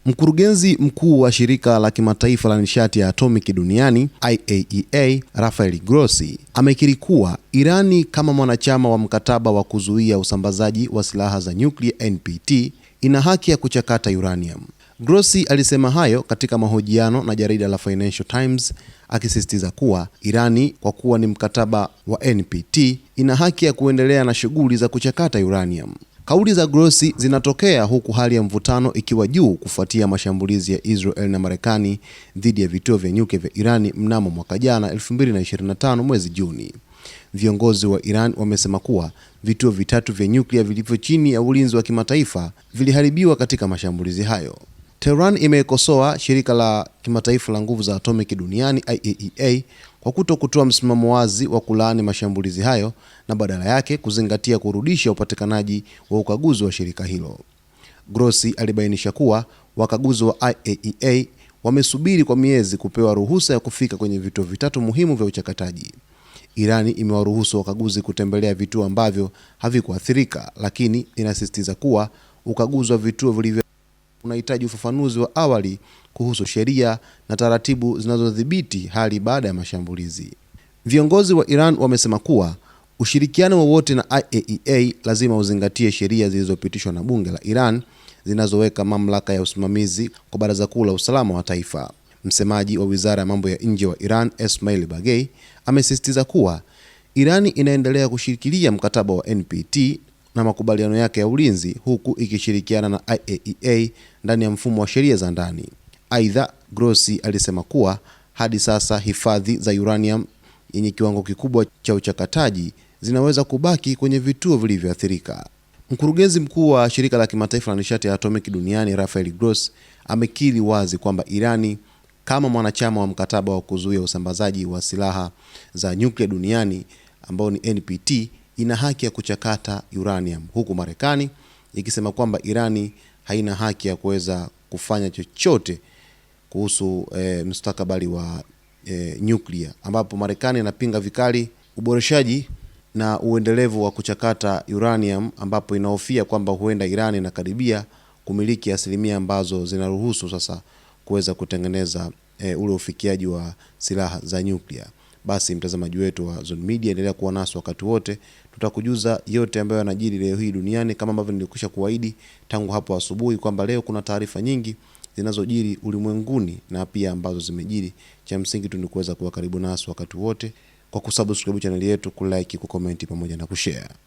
Mkurugenzi mkuu wa shirika la kimataifa la nishati ya atomiki duniani IAEA, Rafael Grossi, amekiri kuwa Irani kama mwanachama wa mkataba wa kuzuia usambazaji wa silaha za nyuklia NPT ina haki ya kuchakata uranium. Grossi alisema hayo katika mahojiano na jarida la Financial Times, akisisitiza kuwa Irani, kwa kuwa ni mkataba wa NPT, ina haki ya kuendelea na shughuli za kuchakata uranium. Kauli za Grossi zinatokea huku hali ya mvutano ikiwa juu kufuatia mashambulizi ya Israel na Marekani dhidi ya vituo vya nyuklia vya Irani mnamo mwaka jana 2025 mwezi Juni. Viongozi wa Iran wamesema kuwa vituo vitatu vya nyuklia vilivyo chini ya ulinzi wa kimataifa viliharibiwa katika mashambulizi hayo. Tehran imekosoa shirika la kimataifa la nguvu za atomiki duniani IAEA kwa kutokutoa msimamo wazi wa kulaani mashambulizi hayo na badala yake kuzingatia kurudisha upatikanaji wa ukaguzi wa shirika hilo. Grossi alibainisha kuwa wakaguzi wa IAEA wamesubiri kwa miezi kupewa ruhusa ya kufika kwenye vituo vitatu muhimu vya uchakataji. Irani imewaruhusu wakaguzi kutembelea vituo ambavyo havikuathirika, lakini inasisitiza kuwa ukaguzi wa vituo vilivyo unahitaji ufafanuzi wa awali kuhusu sheria na taratibu zinazodhibiti hali baada ya mashambulizi. Viongozi wa Iran wamesema kuwa ushirikiano wowote na IAEA lazima uzingatie sheria zilizopitishwa na bunge la Iran zinazoweka mamlaka ya usimamizi kwa Baraza Kuu la Usalama wa Taifa. Msemaji wa Wizara ya Mambo ya Nje wa Iran, Esmail Bagei, amesisitiza kuwa Irani inaendelea kushikilia mkataba wa NPT na makubaliano yake ya ulinzi huku ikishirikiana na IAEA ndani ya mfumo wa sheria za ndani. Aidha, Grossi alisema kuwa hadi sasa hifadhi za uranium yenye kiwango kikubwa cha uchakataji zinaweza kubaki kwenye vituo vilivyoathirika. Mkurugenzi mkuu wa shirika la kimataifa la nishati ya atomiki duniani, Rafael Grossi, amekiri wazi kwamba Irani kama mwanachama wa mkataba wa kuzuia usambazaji wa silaha za nyuklia duniani ambao ni NPT ina haki ya kuchakata uranium, huku Marekani ikisema kwamba Irani haina haki ya kuweza kufanya chochote kuhusu mustakabali wa nyuklia, ambapo Marekani inapinga vikali uboreshaji na uendelevu wa kuchakata uranium, ambapo inahofia kwamba huenda Irani inakaribia kumiliki asilimia ambazo zinaruhusu sasa kuweza kutengeneza ule ufikiaji wa silaha za nyuklia. Basi mtazamaji wetu wa Zone Media, endelea kuwa nasi wakati wote. Tutakujuza yote ambayo yanajiri leo hii duniani, kama ambavyo nilikwisha kuahidi tangu hapo asubuhi kwamba leo kuna taarifa nyingi zinazojiri ulimwenguni na pia ambazo zimejiri. Cha msingi tu ni kuweza kuwa karibu nasi wakati wote kwa kusubscribe channel yetu, kulike, kucomment pamoja na kushare.